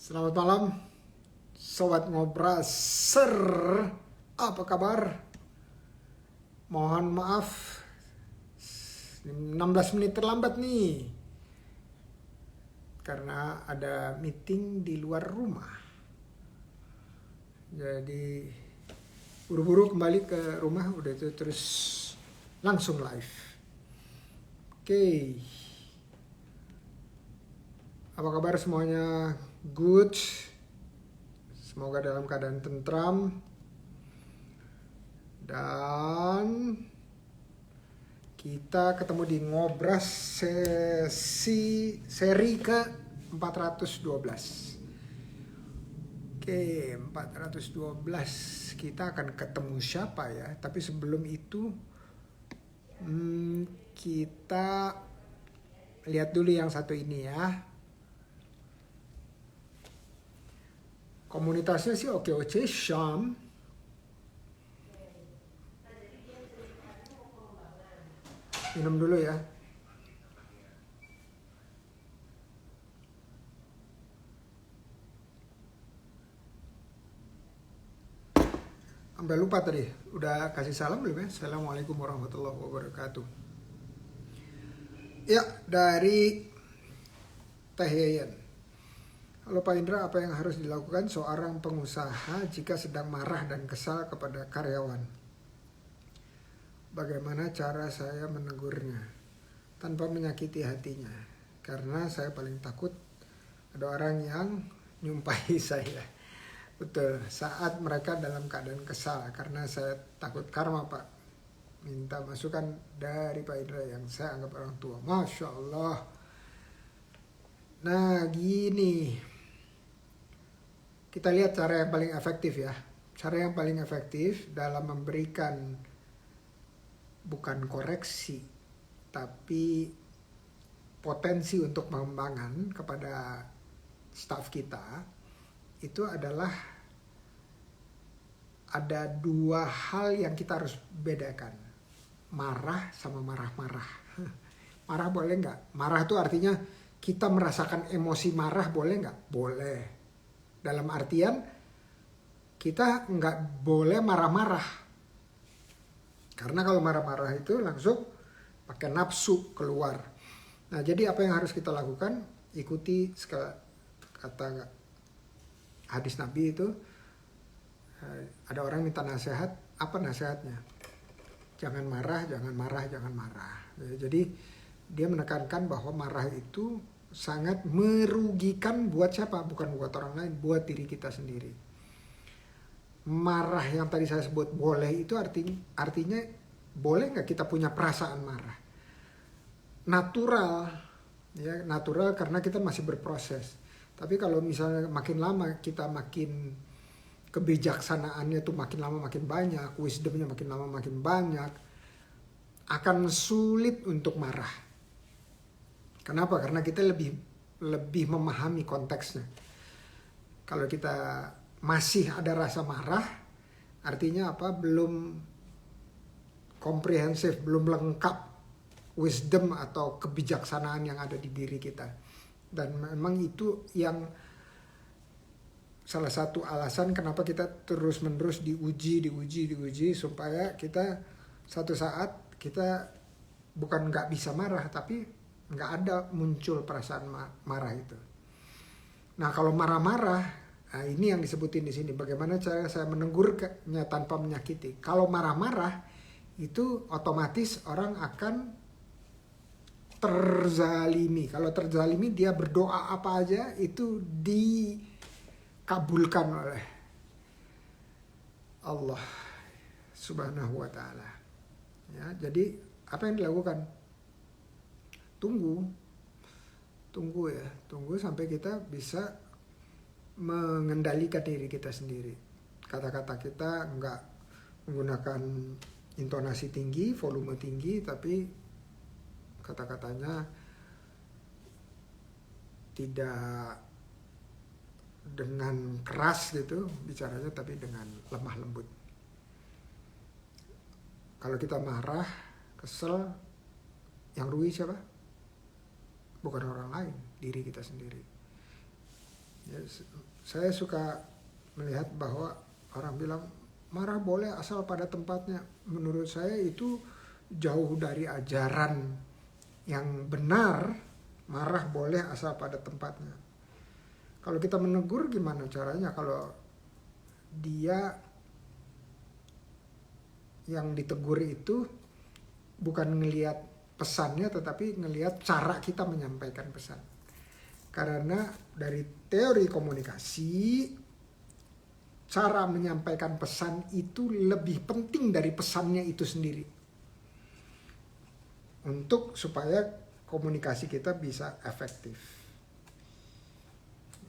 Selamat malam, Sobat Ngobraser. Apa kabar? Mohon maaf, 16 menit terlambat nih. Karena ada meeting di luar rumah. Jadi buru-buru kembali ke rumah, udah itu terus langsung live. Oke. Apa kabar semuanya? Good. Semoga dalam keadaan tentram. Dan kita ketemu di Ngobras seri ke 412. Oke, 412. Kita akan ketemu siapa ya? Tapi sebelum itu kita lihat dulu yang satu ini ya. Komunitasnya sih oke-oke, Syam. Minum dulu ya. Sampai lupa tadi, udah kasih salam belum ya? Assalamualaikum warahmatullahi wabarakatuh. Ya, dari Teh Yayan. Halo Pak Indra, apa yang harus dilakukan seorang pengusaha jika sedang marah dan kesal kepada karyawan? Bagaimana cara saya menegurnya tanpa menyakiti hatinya? Karena saya paling takut ada orang yang nyumpahi saya. Betul, saat mereka dalam keadaan kesal, karena saya takut karma Pak. Minta masukan dari Pak Indra yang saya anggap orang tua. Masya Allah. Nah gini, kita lihat cara yang paling efektif ya. Cara yang paling efektif dalam memberikan bukan koreksi, tapi potensi untuk pengembangan kepada staf kita, itu adalah ada dua hal yang kita harus bedakan. Marah sama marah-marah. Marah boleh nggak? Marah itu artinya kita merasakan emosi marah, boleh nggak? Boleh. Dalam artian kita nggak boleh marah-marah. Karena kalau marah-marah itu langsung pakai nafsu keluar. Nah jadi apa yang harus kita lakukan? Ikuti kata hadis Nabi itu. Ada orang minta nasihat, apa nasihatnya? Jangan marah, jangan marah, jangan marah. Jadi dia menekankan bahwa marah itu sangat merugikan buat siapa? Bukan buat orang lain, buat diri kita sendiri. Marah yang tadi saya sebut boleh itu artinya boleh nggak kita punya perasaan marah? Natural, ya natural karena kita masih berproses. Tapi kalau misalnya makin lama kita makin kebijaksanaannya tuh makin lama makin banyak, wisdomnya makin lama makin banyak, akan sulit untuk marah. Kenapa? Karena kita lebih memahami konteksnya. Kalau kita masih ada rasa marah, artinya apa? Belum komprehensif, belum lengkap wisdom atau kebijaksanaan yang ada di diri kita. Dan memang itu yang salah satu alasan kenapa kita terus-menerus diuji supaya kita satu saat kita bukan nggak bisa marah, tapi nggak ada muncul perasaan marah itu. Nah kalau marah-marah, nah ini yang disebutin di sini. Bagaimana cara saya menegurnya tanpa menyakiti? Kalau marah-marah itu otomatis orang akan terzalimi. Kalau terzalimi dia berdoa apa aja itu dikabulkan oleh Allah Subhanahu wa ta'ala. Ya, jadi apa yang dilakukan? Tunggu sampai kita bisa mengendalikan diri kita sendiri. Kata-kata kita enggak menggunakan intonasi tinggi, volume tinggi, tapi kata-katanya tidak dengan keras gitu bicaranya, tapi dengan lemah lembut. Kalau kita marah, kesel, yang rugi siapa? Bukan orang lain, diri kita sendiri. Ya, saya suka melihat bahwa orang bilang marah boleh asal pada tempatnya. Menurut saya itu jauh dari ajaran yang benar. Marah boleh asal pada tempatnya. Kalau kita menegur gimana caranya? Kalau dia yang ditegur itu bukan ngelihat pesannya tetapi ngelihat cara kita menyampaikan pesan. Karena dari teori komunikasi, cara menyampaikan pesan itu lebih penting dari pesannya itu sendiri. Untuk supaya komunikasi kita bisa efektif.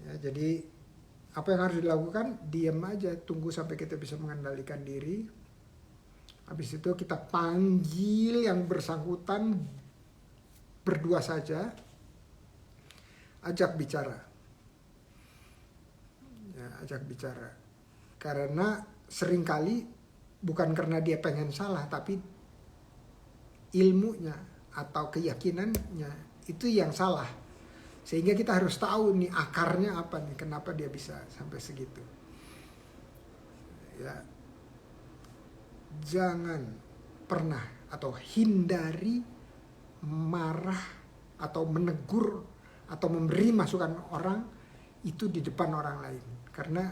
Ya, jadi apa yang harus dilakukan? Diam aja, tunggu sampai kita bisa mengendalikan diri. Habis itu kita panggil yang bersangkutan berdua saja, ajak bicara. Ya, ajak bicara. Karena seringkali bukan karena dia pengen salah, tapi ilmunya atau keyakinannya itu yang salah. Sehingga kita harus tahu nih akarnya apa nih, kenapa dia bisa sampai segitu. Ya, jangan pernah atau hindari marah atau menegur atau memberi masukan orang itu di depan orang lain. Karena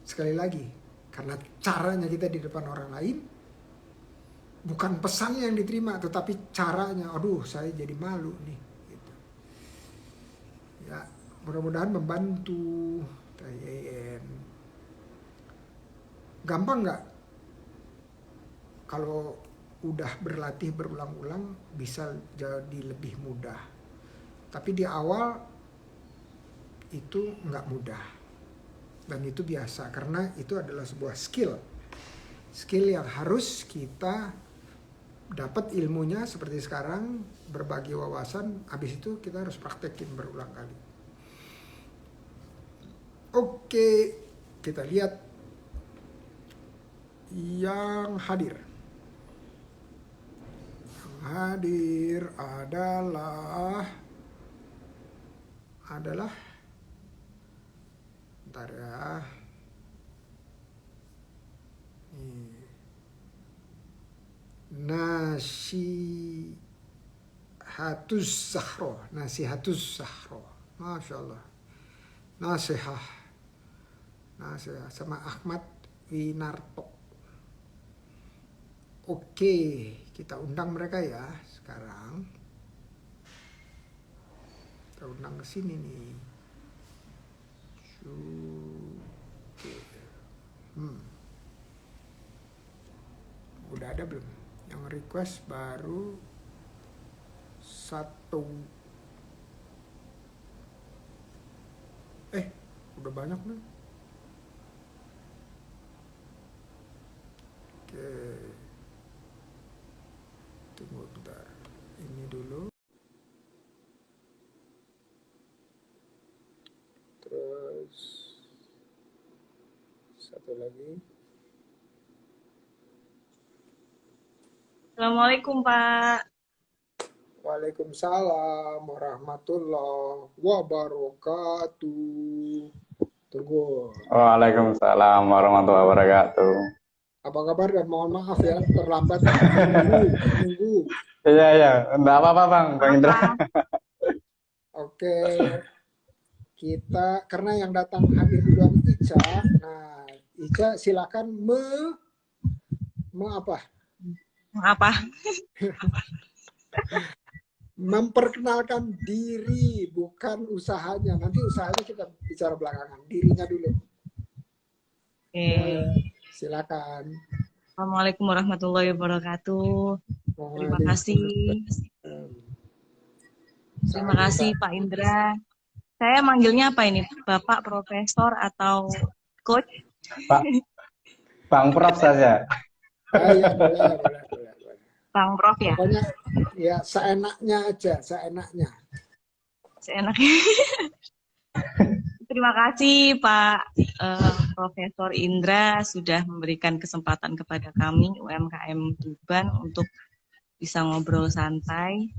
sekali lagi, karena caranya kita di depan orang lain, bukan pesannya yang diterima, tetapi caranya. Aduh, saya jadi malu nih. Gitu. Ya, mudah-mudahan membantu. Gampang nggak? Kalau udah berlatih berulang-ulang bisa jadi lebih mudah. Tapi di awal itu nggak mudah. Dan itu biasa karena itu adalah sebuah skill. Skill yang harus kita dapat ilmunya seperti sekarang, berbagi wawasan, habis itu kita harus praktekin berulang kali. Oke, kita lihat yang hadir. Yang hadir adalah bentar ya. Nasihatus Zahro, Masya Allah. Nasihah sama Ahmad Winarto. Oke, kita undang mereka ya sekarang. Kita undang ke sini nih. Udah ada belum? Yang request baru satu. Udah banyak nih. Oke. Tunggu bentar. Ini dulu. Terus satu lagi. Assalamualaikum, Pak. Waalaikumsalam warahmatullahi wabarakatuh. Tunggu. Waalaikumsalam warahmatullahi wabarakatuh. Apa kabar dan mohon maaf ya terlambat minggu. Iya, enggak apa-apa Bang Indra. Oke. Kita karena yang datang hadir duluan Ica. Nah, Ica silakan Apa? memperkenalkan diri, bukan usahanya. Nanti usahanya kita bicara belakangan. Dirinya dulu. Oke. Silakan. Assalamualaikum warahmatullahi wabarakatuh. Terima kasih. Terima kasih Pak Indra. Saya manggilnya apa ini? Bapak, Profesor, atau Coach? Pak, Bang Prof saja. Ya, boleh. Bang Prof ya? Pokoknya ya seenaknya aja, seenaknya. Terima kasih Pak Profesor Indra sudah memberikan kesempatan kepada kami UMKM Tuban untuk bisa ngobrol santai.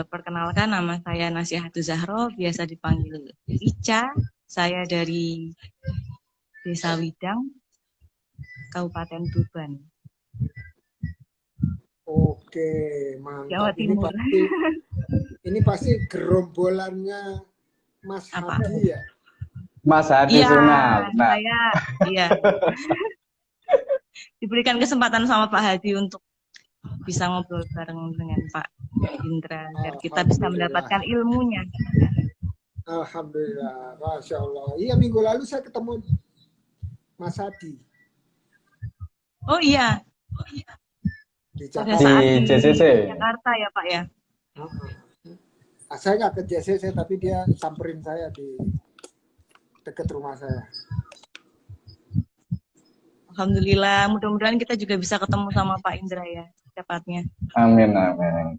Perkenalkan, nama saya Nasihatul Zahro, biasa dipanggil Ica. Saya dari Desa Widang, Kabupaten Tuban, Oke, Jawa mantap. Ini Timur. pasti gerombolannya Mas Apa? Hadi ya. Mas Hadi Iya, Sunal. Nah, saya iya diberikan kesempatan sama Pak Hadi untuk bisa ngobrol bareng dengan Pak Indra agar kita bisa Alhamdulillah. mendapatkan ilmunya. Alhamdulillah, Masya Allah. Iya, minggu lalu saya ketemu Mas Hadi Oh iya, di pada di Jakarta. saat di JCC. Jakarta ya Pak ya. Saya nggak ke JCC, tapi dia samperin saya di dekat rumah saya. Alhamdulillah, mudah-mudahan kita juga bisa ketemu sama Pak Indra ya, cepatnya. Amin, amin.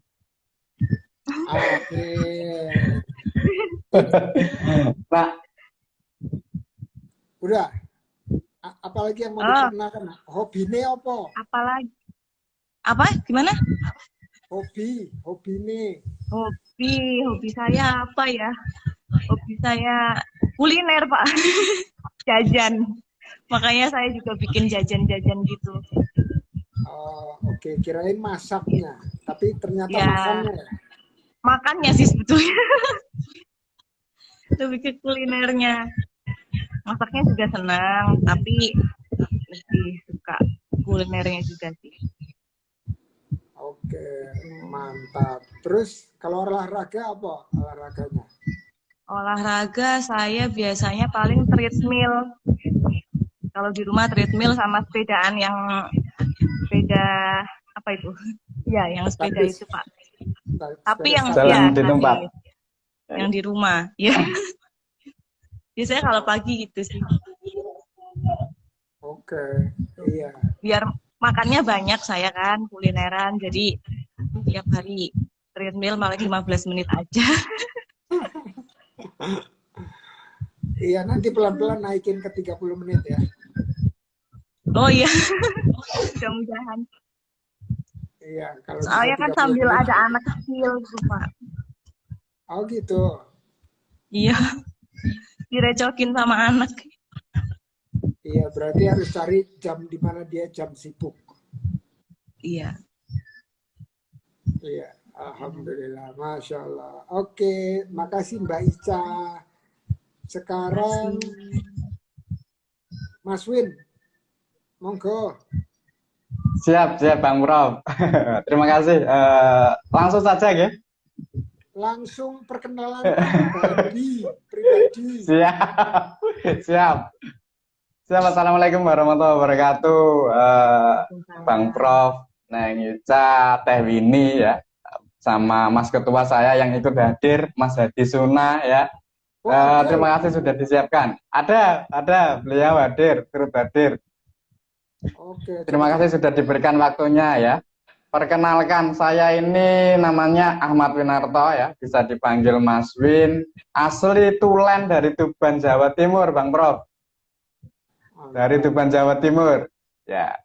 Oke. Nah, Udah. Apalagi yang mau diperkenalkan? Hobinya apa? Apalagi? Apa? Gimana? Hobi nih. Hobi saya apa ya? Hobi saya kuliner Pak, jajan. Makanya saya juga bikin jajan-jajan gitu. Oke, kirain masaknya, tapi ternyata Ya. makannya ya. Makannya sih sebetulnya. Lebih ke kulinernya. Masaknya juga senang, tapi lebih suka kulinernya juga sih. Oke, mantap. Terus kalau olahraga apa olahraganya? Olahraga saya biasanya paling treadmill. Kalau di rumah treadmill sama sepedaan yang sepeda apa itu? Ya, yang sepeda Statis. itu Pak. Sepeda Tapi yang statis. jalan ya, di tempat. yang di rumah, ya. Biasanya kalau pagi gitu sih. Oke, iya. Biar makannya banyak saya kan, kulineran, jadi tiap hari treadmill malah 15 menit aja. Iya, nanti pelan-pelan naikin ke 30 menit ya. Oh iya, mudah-mudahan. Iya, kalau Soalnya bisa kan 30 sambil menit. ada anak kecil gitu Pak. Oh gitu. Iya, direcokin sama anak. Iya, berarti harus cari jam di mana dia jam sibuk. Iya. Iya, alhamdulillah, masya Allah. Oke, makasih Mbak Ica. Sekarang Mas Win, monggo. Siap, Bang Prof. Terima kasih. Langsung saja, ya. Langsung perkenalan pribadi. Siap. Assalamualaikum warahmatullahi wabarakatuh. Bang Prof, Neng Ica, Teh Winnie ya, sama Mas Ketua saya yang ikut hadir, Mas Hadi Suna ya. Terima kasih sudah disiapkan. Ada, beliau hadir, turut hadir. Oke. Terima kasih sudah diberikan waktunya ya. Perkenalkan, saya ini namanya Ahmad Winarto ya, bisa dipanggil Mas Win. Asli Tulen dari Tuban, Jawa Timur, Bang Prof. Dari Tuban, Jawa Timur. Ya.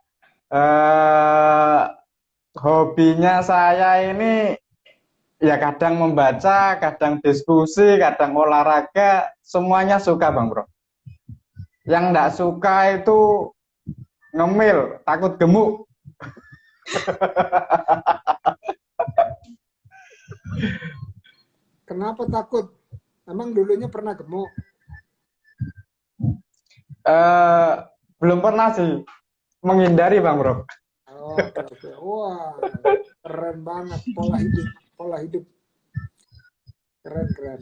Hobinya saya ini ya kadang membaca, kadang diskusi, kadang olahraga, semuanya suka Bang Prof. Yang enggak suka itu ngemil, takut gemuk. Kenapa takut? Emang dulunya pernah gemuk? Belum pernah sih, menghindari Bang Bro. Oke. Wah, keren banget pola hidup. Keren.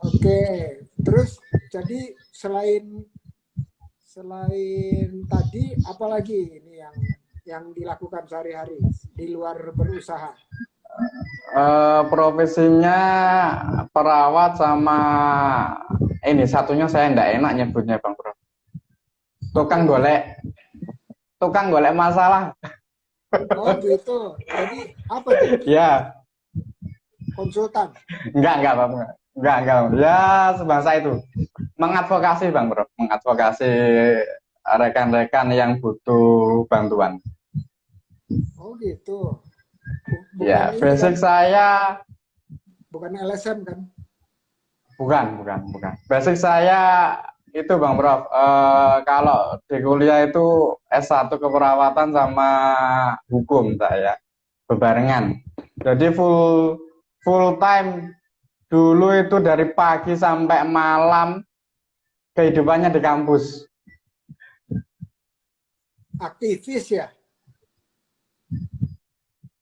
Oke, terus jadi selain tadi apalagi ini yang dilakukan sehari-hari di luar berusaha? Profesinya perawat sama ini satunya saya enggak enak nyebutnya Bang Bro. Tukang golek masalah. Oh gitu. Jadi apa tuh? Ya. Konsultan? Enggak Bang. Enggak. Ya sebangsa itu. Mengadvokasi Bang Bro, mengadvokasi rekan-rekan yang butuh bantuan. Oh gitu. Bukan Ya, ini kan, basic saya bukan LSM kan? bukan. Basic saya itu Bang Prof. Kalau di kuliah itu S1 keperawatan sama hukum saya bebarengan. Jadi full time dulu itu dari pagi sampai malam kehidupannya di kampus. Aktivis ya?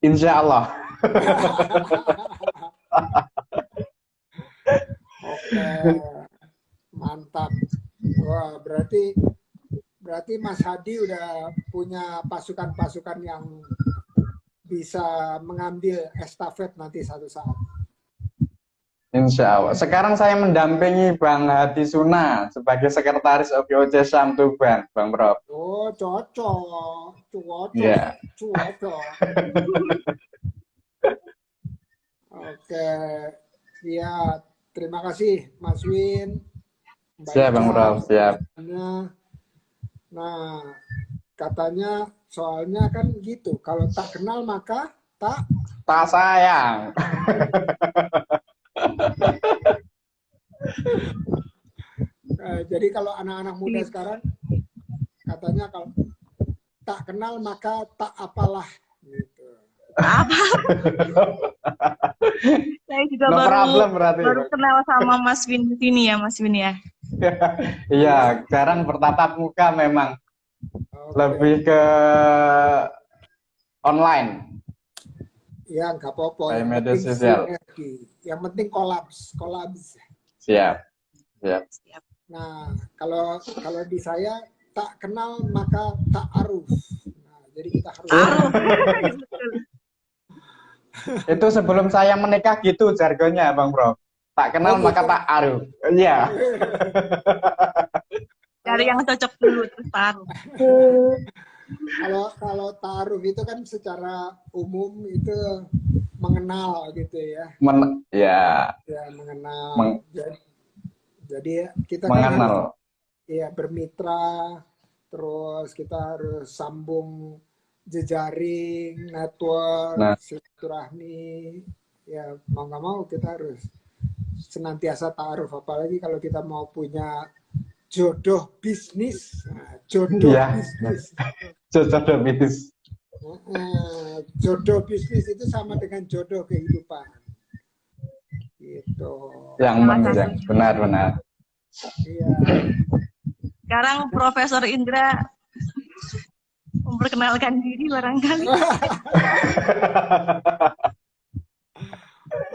Insya Allah. Oke, mantap. Wah, berarti Mas Hadi udah punya pasukan-pasukan yang bisa mengambil estafet nanti satu saat. Insya Allah. Sekarang saya mendampingi Bang Hadi Suna sebagai sekretaris OKOC Syam Tuban, Bang Prof. Oh, cocok. Ya. Oke, ya terima kasih Mas Win. Mbak Siap, Bang Ica, Prof. Siap. Nah, katanya soalnya kan gitu, kalau tak kenal maka tak. Tak sayang. Jadi kalau anak-anak muda sekarang katanya kalau tak kenal maka tak apalah gitu. Apa? Saya juga No baru problem berarti. kenal sama Mas Win di sini ya, Mas Win ya. Iya, jarang bertatap muka memang. Oke. Lebih ke online. Ya nggak apa-apa. Kayak Yang media penting sosial. sinergi. Yang penting kolaps. Siap. Nah, kalau di saya tak kenal maka tak aruf. Nah, jadi kita harus Itu sebelum saya menikah gitu jargonnya, Bang Bro. Tak kenal maka tak aruf. Iya. Cari yang cocok dulu terus taruh. Kalau ta'aruf itu kan secara umum itu mengenal gitu ya. Ya. Ya, mengenal. Jadi kita mengenal. Kan harus bermitra, terus kita harus sambung jejaring, network, silaturahmi. Ya, mau nggak mau kita harus senantiasa ta'aruf, apalagi kalau kita mau punya jodoh bisnis. Nah, jodoh bisnis. Jodoh bisnis itu sama dengan jodoh kehidupan. Gitu. Yang benar. Iya. Sekarang Profesor Indra memperkenalkan diri barangkali.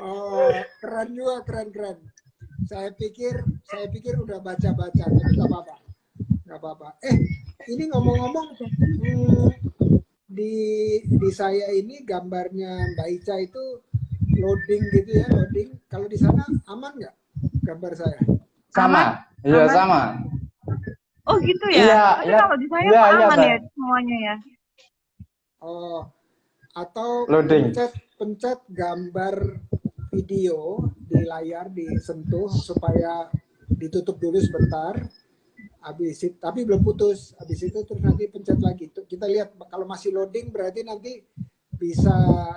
Oh, keren juga, keren. Saya pikir udah baca-baca, tapi nggak apa-apa. Ini ngomong-ngomong, di saya ini gambarnya Mbak Ica itu loading gitu ya, loading. Kalau di sana aman nggak gambar saya? Sama, iya sama. Oh gitu ya? Tapi kalau di saya aman ya semuanya ya? Oh, atau loading. Pencet gambar video di layar, disentuh supaya ditutup dulu sebentar. Habis itu, tapi belum putus. Habis itu terus nanti pencet lagi. Kita lihat kalau masih loading berarti nanti bisa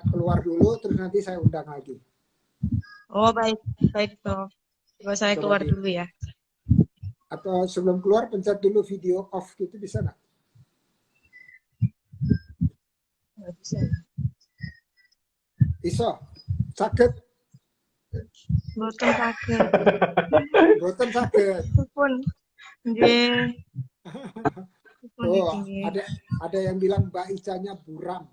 keluar dulu, terus nanti saya undang lagi. Oh baik Prof. Coba saya keluar dulu ya. Atau sebelum keluar pencet dulu video off gitu, bisa nggak? Nggak bisa. Iso, sakit. Boten sakit. Pun, Oh, ada yang bilang Mbak Icanya buram.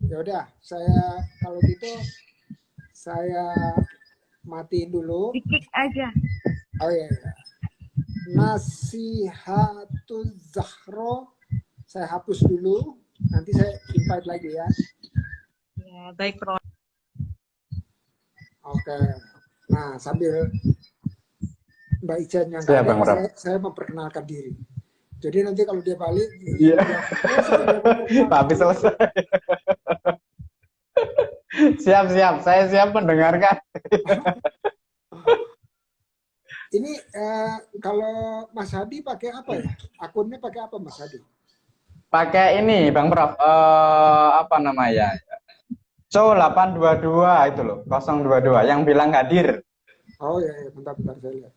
Ya udah, kalau gitu saya matiin dulu. Dikik aja. Oh iya. Nasihatuz Zahro saya hapus dulu. Nanti saya invite lagi ya. Ya, baik Prof. Oke. Nah, sambil Mbak Ica yang saya memperkenalkan diri. Jadi nanti kalau dia balik, tapi selesai. Siap. Saya siap mendengarkan. Ini kalau Mas Hadi pakai apa ya? Akunnya pakai apa Mas Hadi? pakai ini Bang Prof, apa namanya? So 822 itu loh, 022 yang bilang hadir. Oh ya, ya, bentar saya lihat.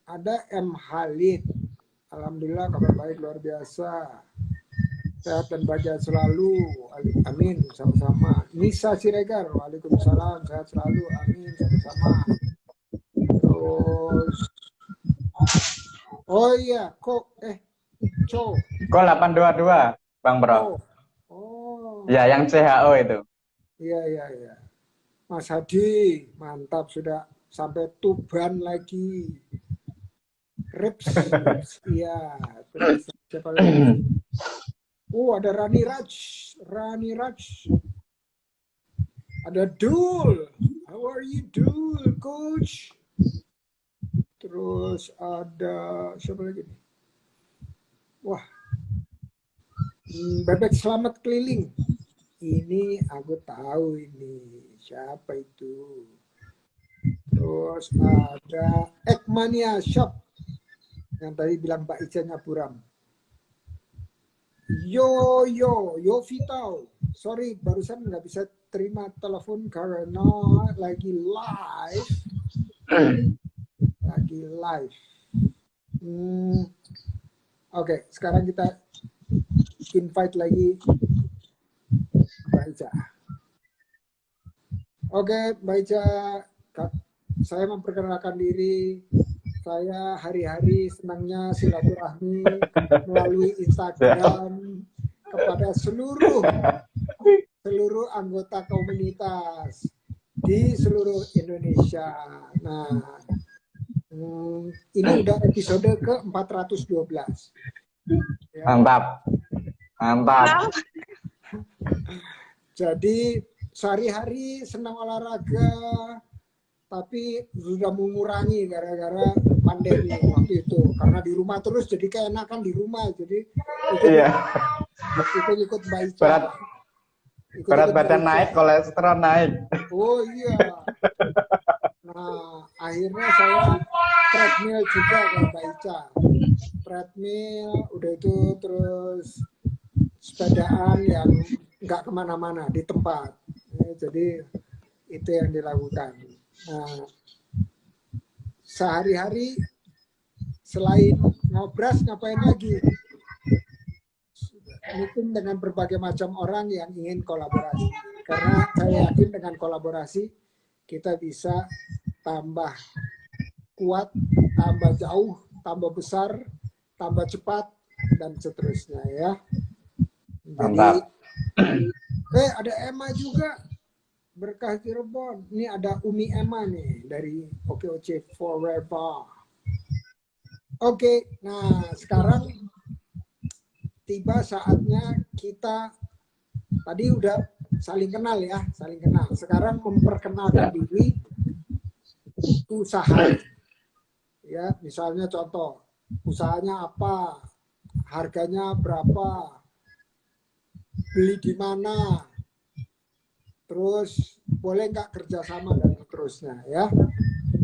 Ada M Halid. Alhamdulillah kabar baik luar biasa. Sehat dan bahagia selalu. Amin, sama-sama. Nisa Siregar, waalaikumsalam, sehat selalu. Amin, sama-sama. Terus, oh iya, Co. Kok 822 Bang Prof? Oh, Ya, yang WHO itu. iya. Mas Hadi, mantap sudah sampai Tuban lagi. Rips, iya. Terus siapa lagi? Ada Rani Raj. Ada Dul. How are you, Dul, coach? Terus ada siapa lagi nih? Wah, Bebek Selamat Keliling. Ini aku tahu ini siapa itu. Terus ada Ekmania Shop yang tadi bilang Mbak Ica Nyaburam. Yo Vitau. Sorry, barusan nggak bisa terima telepon karena lagi live. Oke, sekarang kita invite lagi Mbak Ica. Oke, Mbak Ica, saya memperkenalkan diri. Saya hari-hari senangnya silaturahmi melalui Instagram kepada seluruh anggota komunitas di seluruh Indonesia. Nah, ini udah episode ke-412. Ya. Mantap. Jadi sehari-hari senang olahraga, tapi sudah mengurangi gara-gara pandemi waktu itu. Karena di rumah terus, jadi keenakan di rumah. Jadi ikut Mbak Ica. Berat badan naik, kolesterol naik. Oh iya. Nah, akhirnya saya treadmill juga kayak Mbak Ica. Treadmill, udah itu terus sepedaan yang nggak kemana-mana, di tempat. Jadi itu yang dilakukan. Nah, sehari-hari selain ngobras ngapain lagi? Meeting dengan berbagai macam orang yang ingin kolaborasi. Karena saya yakin dengan kolaborasi kita bisa tambah kuat, tambah jauh, tambah besar, tambah cepat, dan seterusnya ya. Jadi, ada Emma juga. Berkah Cirebon. Ini ada Umi Emma nih dari OKOC Forever. Oke, nah sekarang tiba saatnya kita tadi udah saling kenal ya, saling kenal. Sekarang memperkenalkan diri usaha. Ya, misalnya contoh, usahanya apa, harganya berapa, beli di mana, terus boleh nggak kerjasama dan seterusnya ya.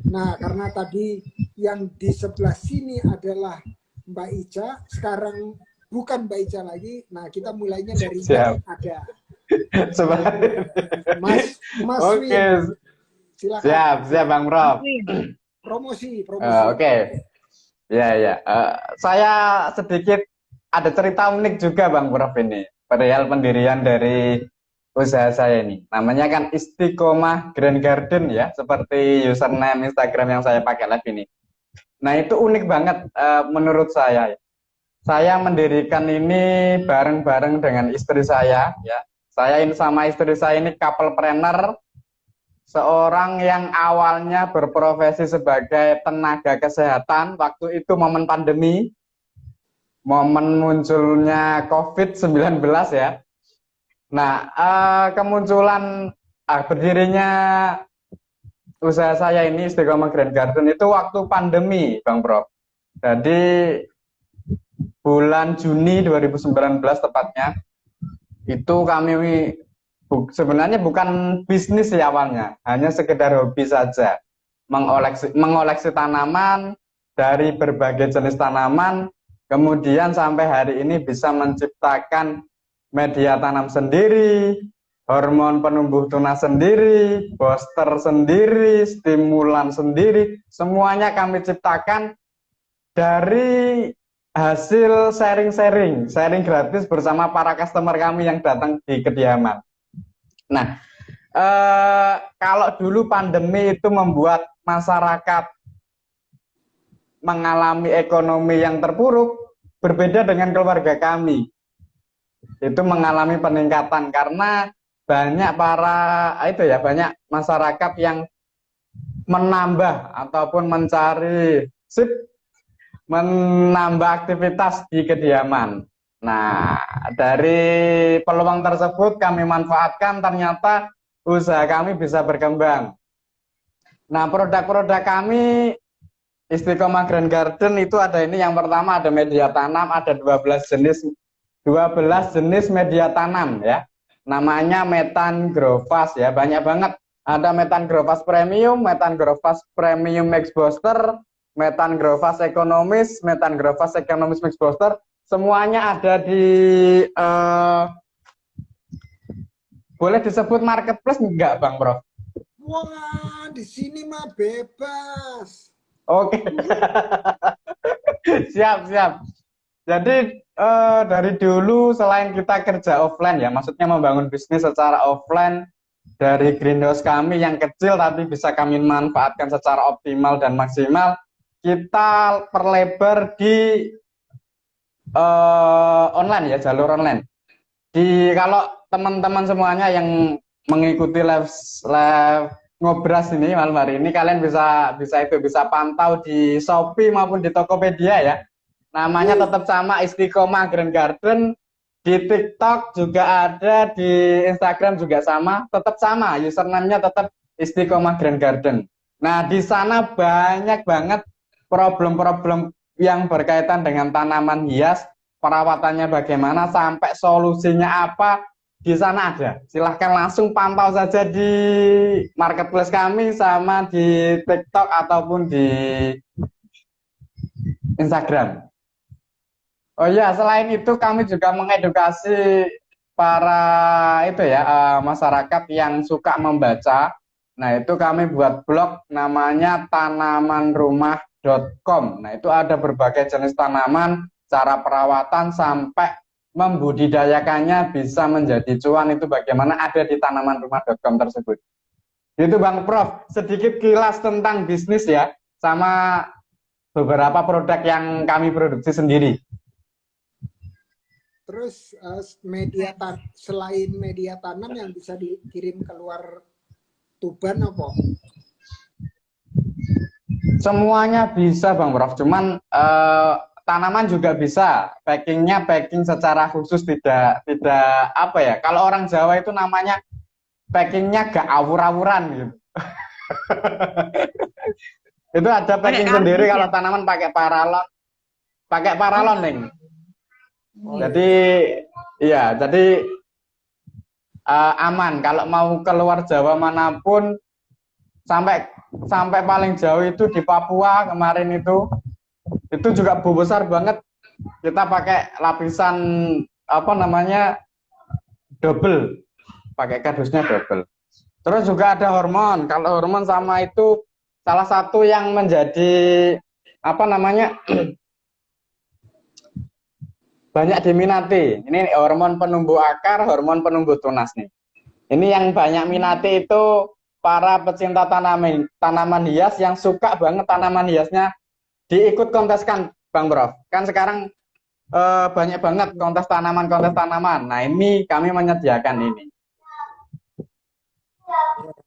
Nah, karena tadi yang di sebelah sini adalah Mbak Ica, sekarang bukan Mbak Ica lagi. Nah, kita mulainya dari yang ada. Mas Win, silakan. Siap Bang Prof. Promosi. Oke. Ya. Saya sedikit ada cerita unik juga Bang Prof ini. Perihal pendirian dari usaha saya ini. Namanya kan Istiqomah Grand Garden ya, seperti username Instagram yang saya pakai live ini. Nah, itu unik banget menurut saya. Saya mendirikan ini bareng-bareng dengan istri saya ya. Saya sama istri saya ini couple-planner, seorang yang awalnya berprofesi sebagai tenaga kesehatan waktu itu momen pandemi, momen munculnya COVID-19 ya. Nah, kemunculan berdirinya usaha saya ini Istiqomah Grand Garden itu waktu pandemi, Bang Prof. Jadi bulan Juni 2019 tepatnya, itu kami sebenarnya bukan bisnis sih awalnya, hanya sekedar hobi saja, mengoleksi tanaman dari berbagai jenis tanaman kemudian sampai hari ini bisa menciptakan media tanam sendiri, hormon penumbuh tunas sendiri, booster sendiri, stimulan sendiri, semuanya kami ciptakan dari hasil sharing gratis bersama para customer kami yang datang di kediaman. Nah, kalau dulu pandemi itu membuat masyarakat mengalami ekonomi yang terpuruk, berbeda dengan keluarga kami. Itu mengalami peningkatan karena banyak banyak masyarakat yang menambah ataupun menambah aktivitas di kediaman. Nah, dari peluang tersebut kami manfaatkan, ternyata usaha kami bisa berkembang. Nah, produk-produk kami Istiqomah Grand Garden itu ada ini, yang pertama ada media tanam, ada 12 jenis media tanam ya. Namanya Metan Growfast ya, banyak banget. Ada Metan Growfast Premium, Metan Growfast Premium Mix Booster, Metan Growfast Economis, Metan Growfast Economis Mix Booster, semuanya ada di boleh disebut marketplace enggak, Bang Prof? Wah, di sini mah bebas. Oke. Siap. Jadi dari dulu selain kita kerja offline ya, maksudnya membangun bisnis secara offline dari greenhouse kami yang kecil tapi bisa kami manfaatkan secara optimal dan maksimal, kita perlebar di online ya, jalur online. Kalau teman-teman semuanya yang mengikuti live ngobras ini malam hari ini, kalian bisa pantau di Shopee maupun di Tokopedia ya. Namanya tetap sama, Istiqomah Grand Garden. Di TikTok juga ada, di Instagram juga sama, tetap sama, username-nya tetap Istiqomah Grand Garden. Nah, di sana banyak banget problem-problem yang berkaitan dengan tanaman hias, perawatannya bagaimana, sampai solusinya apa, di sana ada. Silahkan langsung pantau saja di marketplace kami, sama di TikTok ataupun di Instagram. Oh iya, selain itu kami juga mengedukasi para masyarakat yang suka membaca. Nah, itu kami buat blog namanya tanamanrumah.com. Nah, itu ada berbagai jenis tanaman, cara perawatan sampai membudidayakannya bisa menjadi cuan, itu bagaimana ada di tanamanrumah.com tersebut. Itu Bang Prof, sedikit kilas tentang bisnis ya, sama beberapa produk yang kami produksi sendiri. Terus selain media tanam yang bisa dikirim keluar Tuban apa? Semuanya bisa Bang Prof, cuman tanaman juga bisa. Packingnya packing secara khusus, tidak apa ya, kalau orang Jawa itu namanya packingnya gak awur-awuran gitu. Itu ada packing sendiri ya? Kalau tanaman pakai paralon nih. Jadi iya, jadi aman kalau mau keluar Jawa manapun, sampai paling jauh itu di Papua kemarin itu juga besar banget. Kita pakai lapisan double, pakai kardusnya double. Terus juga ada hormon. Kalau hormon sama itu salah satu yang menjadi banyak diminati. Ini hormon penumbuh akar, hormon penumbuh tunas nih. Ini yang banyak minati itu para pecinta tanaman hias yang suka banget tanaman hiasnya diikut konteskan, Bang Prof. Kan sekarang banyak banget kontes tanaman. Nah, ini kami menyediakan ini.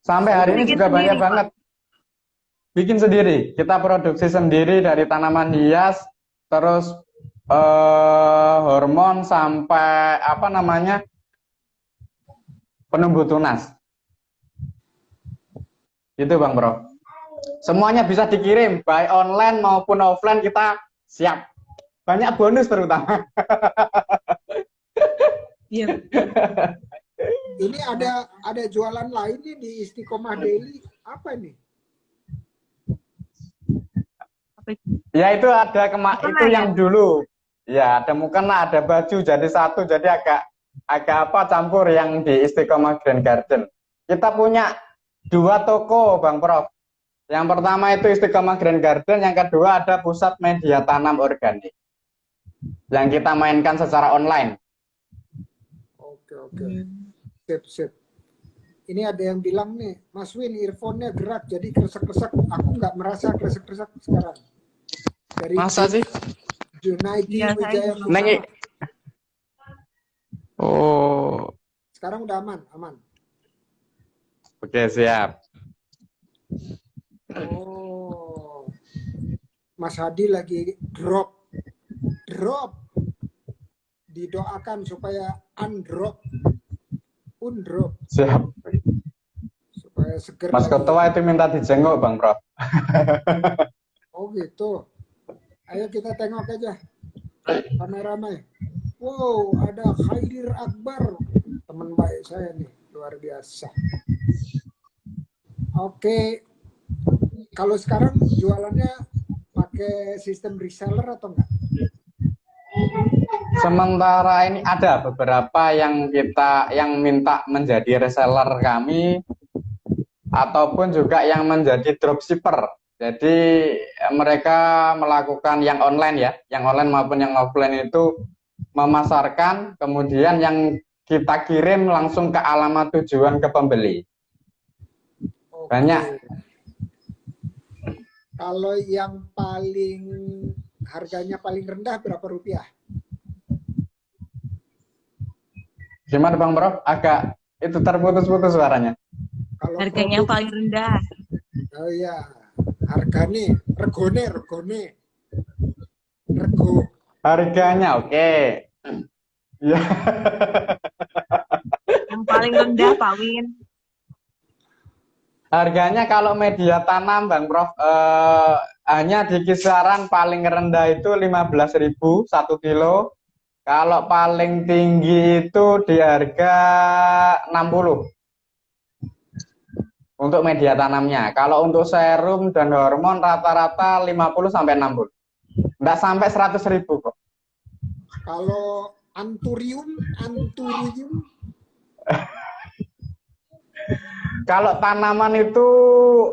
Sampai hari ini juga banyak banget bikin sendiri. Kita produksi sendiri dari tanaman hias, terus hormon sampai penumbuh tunas. Itu Bang Bro. Semuanya bisa dikirim, baik online maupun offline, kita siap. Banyak bonus terutama. Iya. Ini ada jualan lain nih di Istiqomah Daily, apa ini? Ya itu ada itu yang dulu Ya, ada mukena, ada baju jadi satu, jadi agak apa campur yang di Istiqomah Grand Garden. Kita punya 2 toko, Bang Prof. Yang pertama itu Istiqomah Grand Garden, yang kedua ada pusat media tanam organik yang kita mainkan secara online. Oke, oke. Sip, sip. Ini ada yang bilang nih, Mas Win, earphone-nya gerak, jadi kresek-kresek. Aku nggak merasa kresek-kresek sekarang. Dari Masa sih? Junaidi Iya, Wijaya saya Neng, Kusuma. oh, Sekarang udah aman, aman. oke siap. Oh, Mas Hadi lagi drop. Didoakan supaya undrop Siap. supaya seger Mas lagi. Ketua itu minta dijenguk, Bang Prof. Oh gitu. Ayo kita tengok aja rame-rame. Wow, ada Khairir Akbar, teman baik saya nih, luar biasa. Oke, kalau sekarang jualannya pakai sistem reseller atau enggak? Sementara ini ada beberapa yang minta menjadi reseller kami ataupun juga yang menjadi dropshipper. Jadi mereka melakukan yang online ya, yang online maupun yang offline itu memasarkan, kemudian yang kita kirim langsung ke alamat tujuan ke pembeli. Oke. Banyak. Kalau yang harganya paling rendah berapa rupiah? Gimana Bang Prof? Agak itu terputus-putus suaranya. Kalau harganya produk, paling rendah. oh ya, regone. Harganya oke. Ya. Yang paling rendah, Pak Win. Harganya kalau media tanam Bang Prof hanya di kisaran paling rendah itu 15.000 1 kilo. Kalau paling tinggi itu di harga 60 untuk media tanamnya. Kalau untuk serum dan hormon rata-rata 50 sampai 60. Enggak sampai 100.000 kok. Kalau anturium. Kalau tanaman itu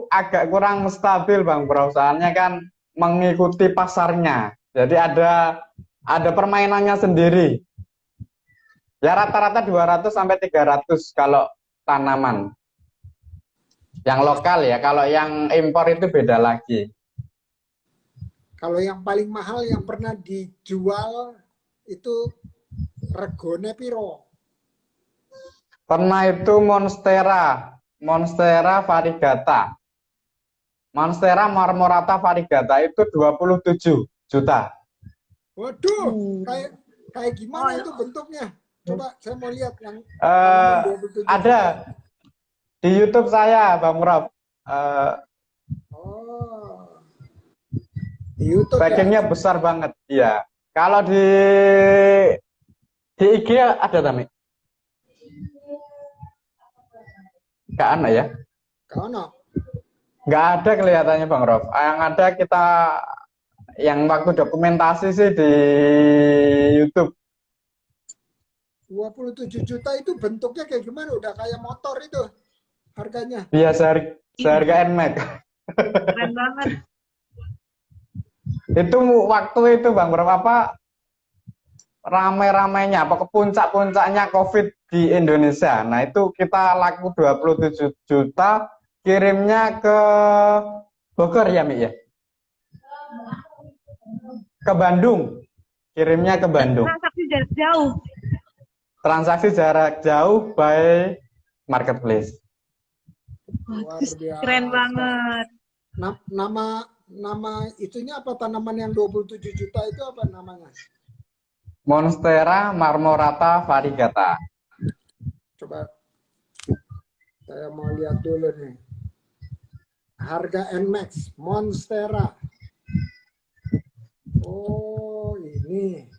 agak kurang stabil Bang Bro, soalnya kan mengikuti pasarnya. Jadi ada permainannya sendiri. Ya rata-rata 200 sampai 300 kalau tanaman. Yang lokal ya, kalau yang impor itu beda lagi. Kalau yang paling mahal yang pernah dijual itu regone piro? Pernah itu Monstera variegata. Monstera marmorata variegata itu 27 juta. Waduh, kayak gimana itu bentuknya? Coba saya mau lihat yang 27 ada juta. Di YouTube saya, Bang Rob. Oh, di YouTube Backingnya ya? besar banget, iya. Kalau di IG ada Tami? Nggak ada ya? Kano. Nggak ada kelihatannya Bang Rob. Yang ada kita yang waktu dokumentasi sih di YouTube. 27 juta itu bentuknya kayak gimana? Udah kayak motor itu harganya. Iya, seharga NMAX. Keren banget. Itu waktu itu Bang Rob apa ramai-ramainya apa kepuncak-puncaknya COVID di Indonesia. Nah, itu kita laku 27 juta kirimnya ke Bogor ya, Mi ya? Ke Bandung. Kirimnya ke Bandung. Transaksi jarak jauh. Transaksi jarak jauh by marketplace. Luar biasa. Keren banget. Nama itunya apa, tanaman yang 27 juta itu apa namanya? Monstera marmorata variegata. Coba saya mau lihat dulu nih. Harga NMAX Monstera. Oh, ini.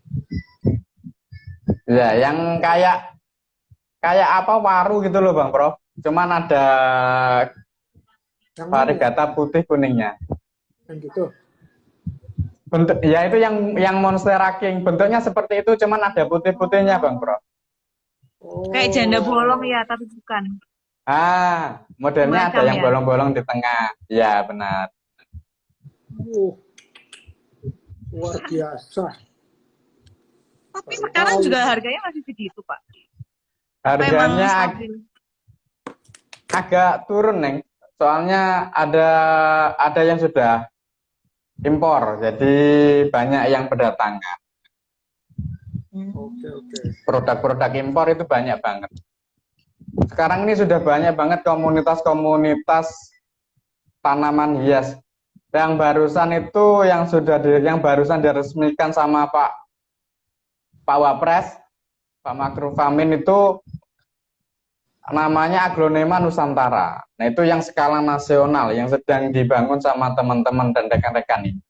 Ya, yang kayak apa waru gitu loh Bang Prof. Cuman ada Yang variegata putih kuningnya. Yang gitu. Bentuk ya itu yang Monstera King. Bentuknya seperti itu, cuman ada putih-putihnya, Bang Bro. Kayak janda bolong Oh, ya, tapi bukan. Modelnya ada Semacam yang ya. bolong-bolong di tengah. Ya, benar. uh, luar biasa. Tapi Baru sekarang tahu juga nih. harganya masih segitu, Pak. Apa emang Harganya stabil? agak turun, Neng. Soalnya ada yang sudah impor, jadi banyak yang berdatangan. Oke, oke. Produk-produk impor itu banyak banget. Sekarang ini sudah banyak banget komunitas-komunitas tanaman hias. Yang barusan itu yang barusan diresmikan sama Pak Wapres, Pak Ma'ruf Amin itu namanya Aglonema Nusantara. Nah, itu yang skala nasional yang sedang dibangun sama teman-teman dan rekan-rekan ini.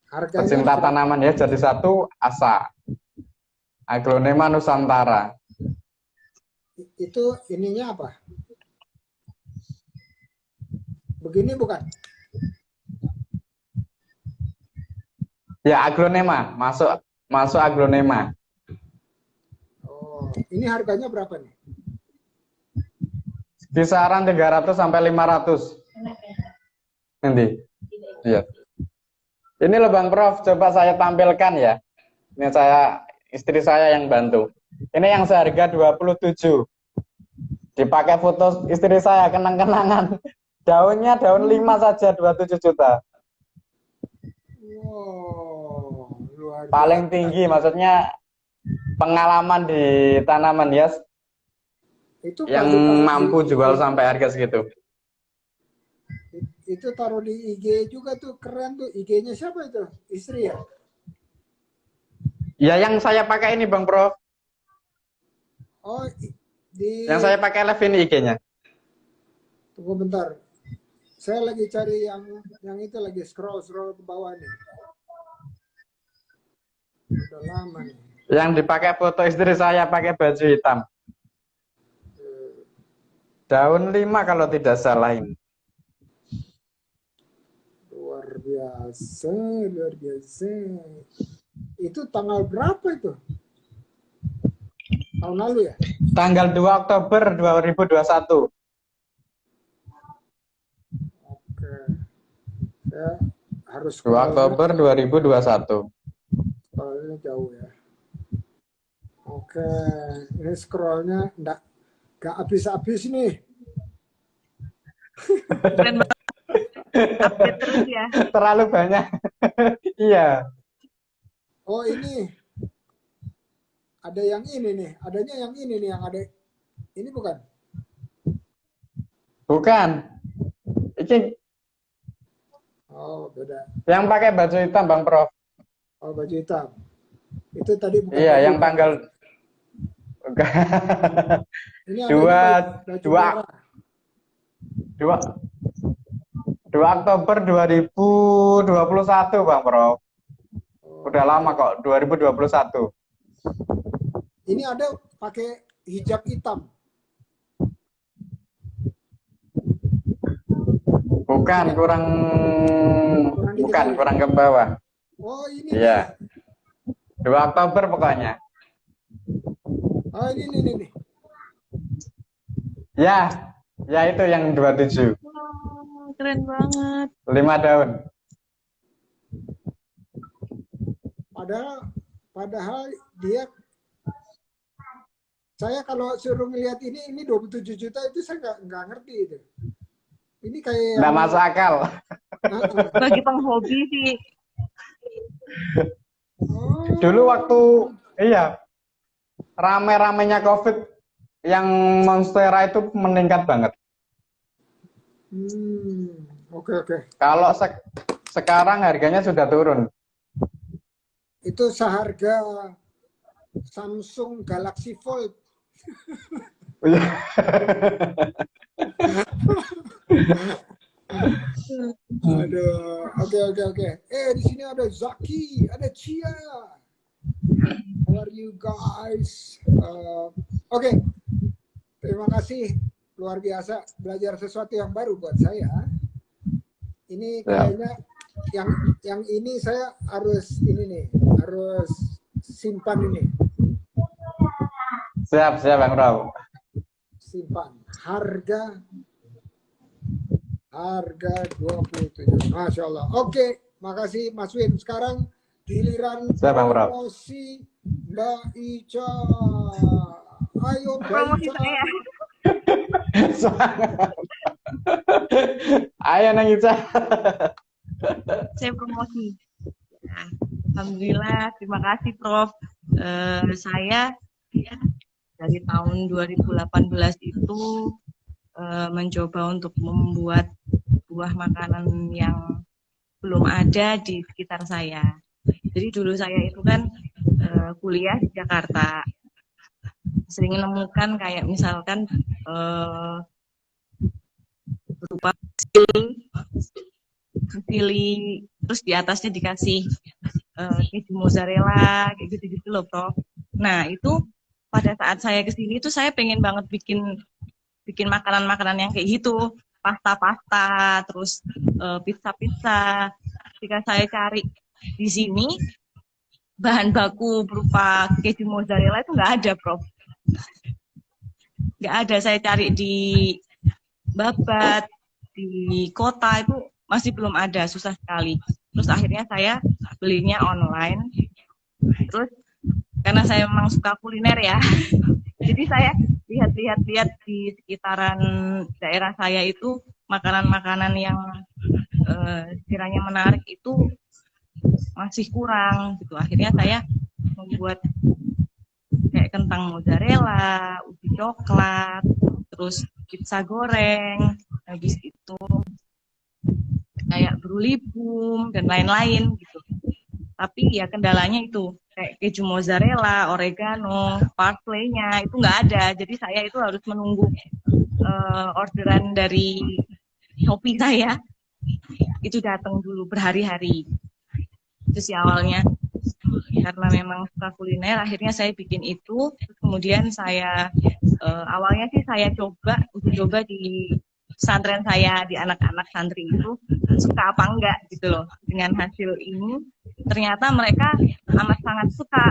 Harganya Pecinta berapa? tanaman ya jadi satu asa. Aglonema Nusantara. Itu ininya apa? Begini bukan? Ya, aglonema, masuk aglonema. Oh, ini harganya berapa nih? Kisaran 300 sampai 500. Nanti. Iya. Ini loh Bang Prof, coba saya tampilkan ya. Ini istri saya yang bantu. Ini yang seharga 27. Dipakai foto istri saya kenang-kenangan. Daunnya daun 5 saja 27 juta. Wow, luar Paling biasa. tinggi maksudnya pengalaman di tanaman hias Itu yang kalau taruh mampu di jual IG, sampai harga segitu. itu taruh di IG juga tuh keren tuh. IG-nya siapa itu? Istri ya? Ya yang saya pakai ini Bang Prof. Oh, di Yang saya pakai live ini IG-nya. tunggu bentar. Saya lagi cari yang itu lagi scroll ke bawah nih. Udah lama nih. Yang dipakai foto istri saya pakai baju hitam. Daun 5 kalau tidak salah ini. Luar biasa, luar biasa. Itu tanggal berapa itu? Tahun lalu ya? Tanggal 2 Oktober 2021. Oke. Saya harus 2 Oktober 2021. scrollnya jauh ya. Oke, ini scrollnya nggak habis-habis nih. Keren banget. Update terus ya. Terlalu banyak. Iya. Oh ini ada yang ini nih, adanya yang ini nih, yang ada ini bukan? Bukan. Ini Oh beda. yang pakai baju hitam Bang Prof. Oh baju hitam. Itu tadi bukan Iya, baju yang hitam. tanggal Ini dua adanya baju dua merah. 2 Oktober 2021 Bang Prof. Oh, Udah lama kok, 2021. ini ada pakai hijab hitam. Bukan, dikit lagi. kurang ke bawah. Oh ini Iya. nih. 2 Oktober pokoknya. Oh ini. Ya, ya itu yang 27. Wow, keren banget. 5 daun. Padahal dia, saya kalau suruh ngelihat ini 27 juta itu saya nggak ngerti itu. Ini kayak Nggak masuk akal. Bagi penghobi sih. Oh. Dulu waktu rame-ramenya COVID yang Monstera itu meningkat banget. Oke. Kalau sekarang harganya sudah turun. Itu seharga Samsung Galaxy Fold. Aduh, oke. Di sini ada Zaki, ada Chia. How are you guys? Oke. Terima kasih, luar biasa, belajar sesuatu yang baru buat saya. Ini kayaknya yang ini saya harus ini nih, harus simpan ini. Siap, siap Bang Prof. Simpan. Harga 27. Masya Allah. Oke, makasih Mas Win. Sekarang giliran Siap Bang Prof. promosi Mbak Ica. Ayo Mbak Promosi Ica. saya. Ayo Neng Ica. Saya promosi. Nah, alhamdulillah, terima kasih Prof. Saya dari tahun 2018 itu mencoba untuk membuat buah makanan yang belum ada di sekitar saya. Jadi dulu saya itu kan kuliah di Jakarta, sering menemukan kayak misalkan berupa pilih terus di atasnya dikasih keju mozzarella kayak gitu-gitu loh Prof. Nah itu pada saat saya kesini tuh saya pengen banget bikin makanan-makanan yang kayak gitu, pasta-pasta, terus pizza-pizza. Ketika saya cari di sini bahan baku berupa keju mozzarella itu nggak ada Prof. Nggak ada, saya cari di Babat, di kota itu masih belum ada, susah sekali. Terus akhirnya saya belinya online. Terus karena saya memang suka kuliner ya, jadi saya lihat di sekitaran daerah saya itu makanan-makanan yang sekiranya menarik itu masih kurang gitu. Akhirnya saya membuat kayak kentang mozzarella, ubi coklat, terus pizza goreng, habis itu kayak brulibum dan lain-lain gitu. Tapi ya kendalanya itu kayak keju mozzarella, oregano, parsley-nya itu nggak ada. Jadi saya itu harus menunggu orderan dari Shopee saya itu datang dulu berhari-hari. Itu sih awalnya. Karena memang suka kuliner, akhirnya saya bikin itu. Kemudian saya awalnya sih saya uji coba di pesantren saya, di anak-anak santri itu suka apa enggak gitu loh dengan hasil ini. Ternyata mereka amat sangat suka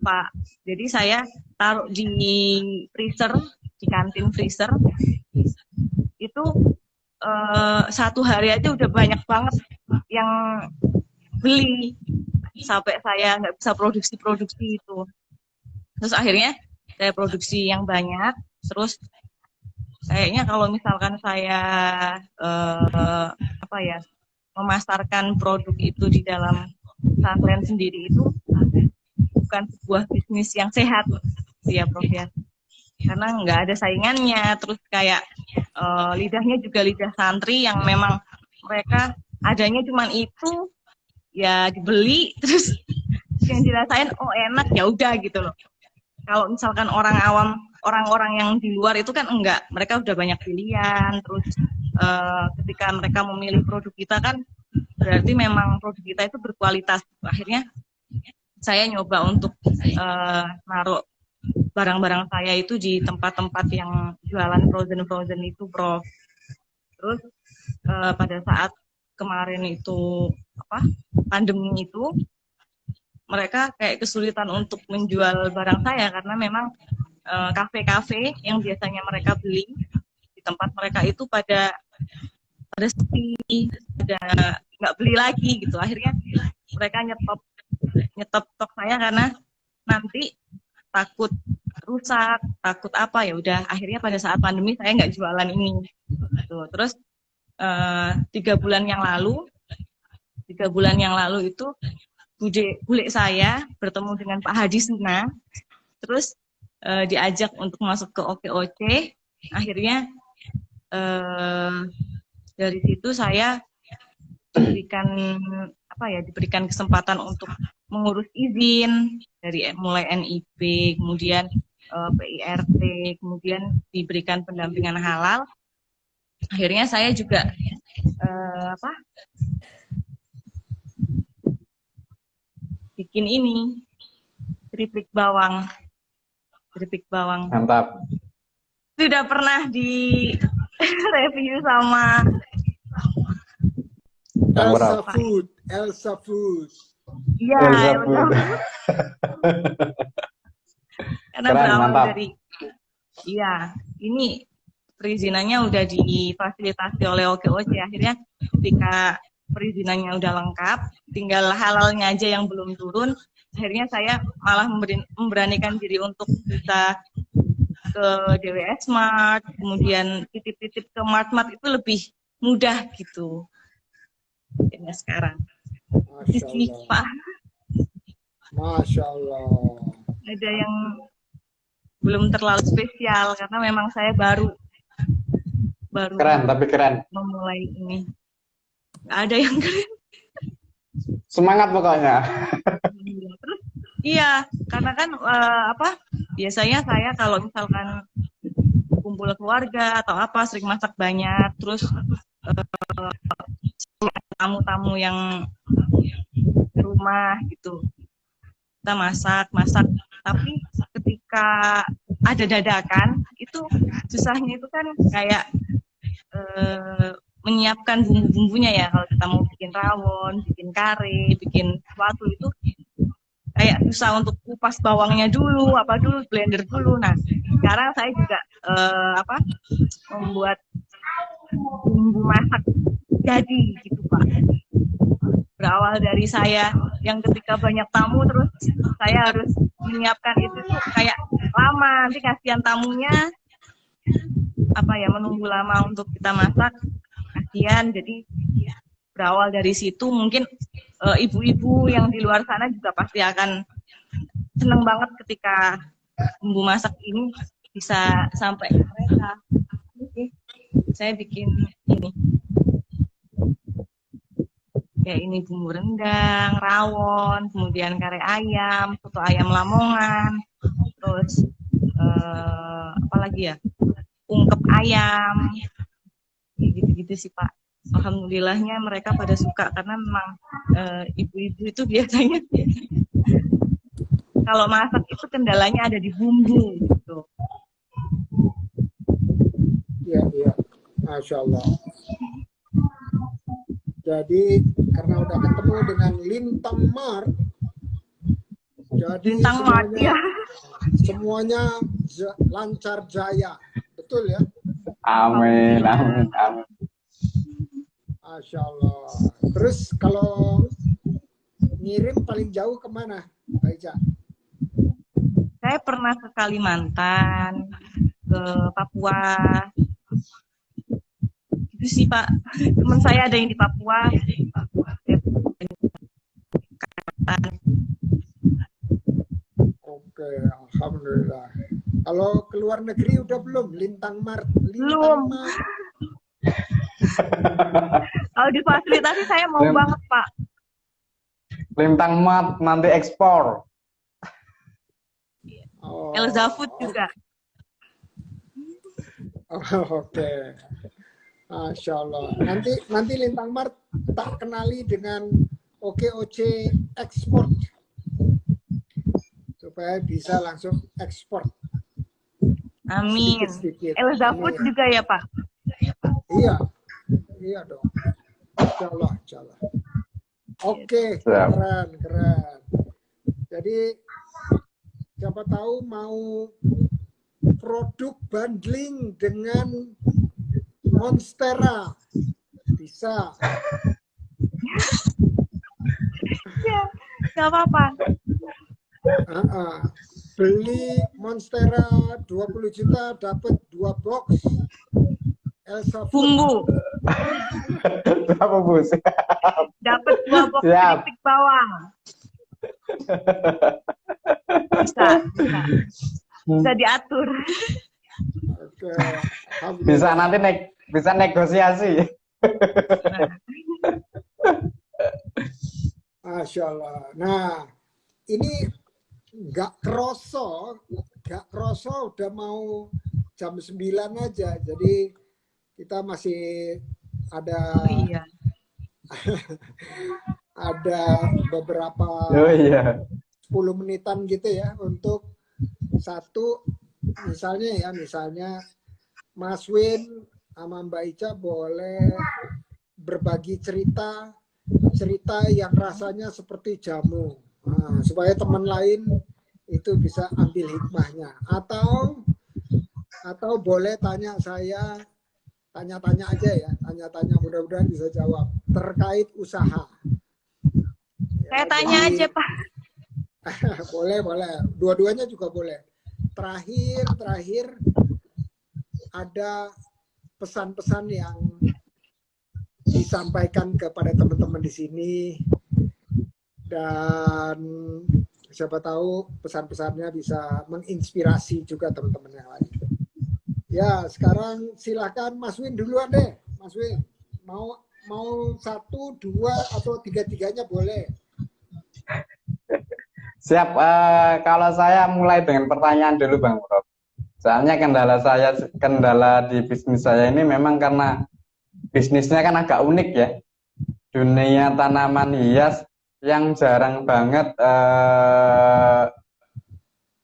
Pak. Jadi saya taruh di freezer, di kantin freezer itu satu hari aja udah banyak banget yang beli, sampai saya nggak bisa produksi itu. Terus akhirnya saya produksi yang banyak. Terus kayaknya kalau misalkan saya memasarkan produk itu di dalam pesantren sendiri itu bukan sebuah bisnis yang sehat ya Prof ya, karena nggak ada saingannya. Terus kayak lidahnya juga lidah santri yang memang mereka adanya cuman itu, ya dibeli terus yang dirasain oh enak ya udah gitu loh. Kalau misalkan orang awam, orang-orang yang di luar itu kan enggak, mereka udah banyak pilihan. Terus ketika mereka memilih produk kita kan berarti memang produk kita itu berkualitas. Akhirnya saya nyoba untuk naruh barang-barang saya itu di tempat-tempat yang jualan frozen itu Prof. Terus pada saat kemarin itu pandemi itu mereka kayak kesulitan untuk menjual barang saya karena memang kafe-kafe yang biasanya mereka beli di tempat mereka itu pada sepi, pada nggak beli lagi gitu. Akhirnya mereka nyetop stok saya karena nanti takut rusak, takut apa, ya udah. Akhirnya pada saat pandemi saya nggak jualan ini. Gitu. Terus 3 bulan yang lalu itu bule saya bertemu dengan Pak Hadi Suna, terus diajak untuk masuk ke OKOC. Akhirnya dari situ saya diberikan kesempatan untuk mengurus izin dari mulai NIP, kemudian PIRT, kemudian diberikan pendampingan halal. Akhirnya saya juga bikin ini keripik bawang. Mantap. Sudah pernah di review sama Bang Elsa Prof. Food, Elsa Food. Iya, Elsa Elsa Food. Food. Karena Keren, berawal mantap. dari, iya, ini perizinannya udah difasilitasi oleh OKOC. Akhirnya ketika perizinannya udah lengkap, tinggal halalnya aja yang belum turun. Akhirnya saya malah memberanikan diri untuk bisa ke DWS Mart, kemudian titip-titip ke Mart-Mart itu lebih mudah gitu. Akhirnya sekarang. Masya Isi, Allah. Pak, Masya Allah. ada yang belum terlalu spesial karena memang saya baru Keren, tapi keren. memulai ini. Nggak ada yang keren. Semangat pokoknya. Terus iya, karena kan biasanya saya kalau misalkan kumpul keluarga atau apa sering masak banyak, terus tamu-tamu yang ke rumah gitu. Kita masak, tapi ketika ada dadakan itu susahnya itu kan kayak menyiapkan bumbu-bumbunya ya. Kalau kita mau bikin rawon, bikin kare, bikin sesuatu itu kayak susah untuk kupas bawangnya dulu, blender dulu. Nah, sekarang saya juga membuat bumbu masak jadi gitu Pak. Berawal dari saya yang ketika banyak tamu terus saya harus menyiapkan itu tuh kayak lama, nanti kasihan tamunya menunggu lama untuk kita masak, kasihan. Jadi berawal dari situ mungkin ibu-ibu yang di luar sana juga pasti akan seneng banget ketika bumbu masak ini bisa sampai ke mereka. Saya bikin ini kayak ini bumbu rendang, rawon, kemudian kare ayam, soto ayam Lamongan, terus apa lagi ya, ungkep ayam, gitu-gitu sih Pak. Alhamdulillahnya mereka pada suka karena memang ibu-ibu itu biasanya kalau masak itu kendalanya ada di bumbu gitu. Iya, Masya Allah. Jadi karena udah ketemu dengan Lintang Mart, jadi Lintang Mart, ya. semuanya lancar jaya, betul ya? Amin, amin, amin. Masya Allah. Terus kalau ngirim paling jauh kemana, Mbak Ica? Saya pernah ke Kalimantan, ke Papua. Itu sih Pak, teman saya ada yang di Papua. Oke, alhamdulillah. Kalau ke luar negeri udah belum? Lintang Mart. Belum. Kalau difasilitasi saya mau banget Pak. Lintang Mart nanti ekspor. Elsa Food juga. Oke. Masya Allah. Nanti Lintang Mart tak kenali dengan OKOC ekspor supaya bisa langsung ekspor. Amin. Elsa Food juga ya Pak? Iya dong. Insya Allah. Oke, keren. Jadi siapa tahu mau produk bundling dengan Monstera bisa. Ya, nggak apa-apa. Beli Monstera 20 juta dapat 2 box Elsa bumbu. Apa Bu? Dapat 2 box keripik bawang. Bisa diatur. Oke. Bisa nanti bisa negosiasi. Masya Allah. Nah, ini nggak kerosok udah mau jam 9 aja. Jadi kita masih ada ada beberapa 10 menitan gitu ya untuk satu misalnya Mas Win sama Mbak Ica boleh berbagi cerita cerita yang rasanya seperti jamu. Nah, supaya teman lain itu bisa ambil hikmahnya. Atau boleh tanya saya, tanya-tanya aja ya, tanya-tanya, mudah-mudahan bisa jawab terkait usaha. Saya Ya, tanya jadi aja, Pak. boleh, dua-duanya juga boleh. Terakhir ada pesan-pesan yang disampaikan kepada teman-teman di sini, dan siapa tahu pesan-pesannya bisa menginspirasi juga teman-teman yang lain. Ya, sekarang silakan Mas Win duluan deh. Mas Win, mau satu, dua, atau tiga-tiganya boleh. Siap. Kalau saya mulai dengan pertanyaan dulu, Bang Prof. Soalnya kendala di bisnis saya ini memang karena bisnisnya kan agak unik ya. Dunia tanaman hias yang jarang banget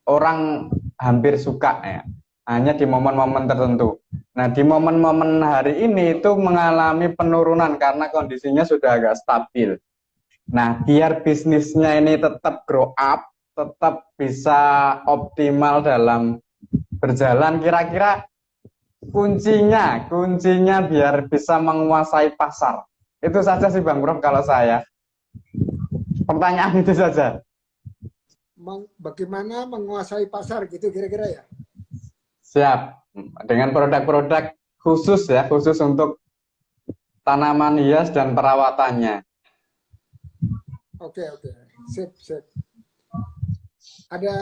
orang hampir suka ya. Hanya di momen-momen tertentu. Nah, di momen-momen hari ini itu mengalami penurunan karena kondisinya sudah agak stabil. Nah, biar bisnisnya ini tetap grow up, tetap bisa optimal dalam berjalan, kira-kira kuncinya biar bisa menguasai pasar. Itu saja sih Bang Prof kalau saya. Pertanyaan itu saja. Bagaimana menguasai pasar gitu kira-kira ya? Siap. Dengan produk-produk khusus ya, khusus untuk tanaman hias dan perawatannya. Oke. Sip. Ada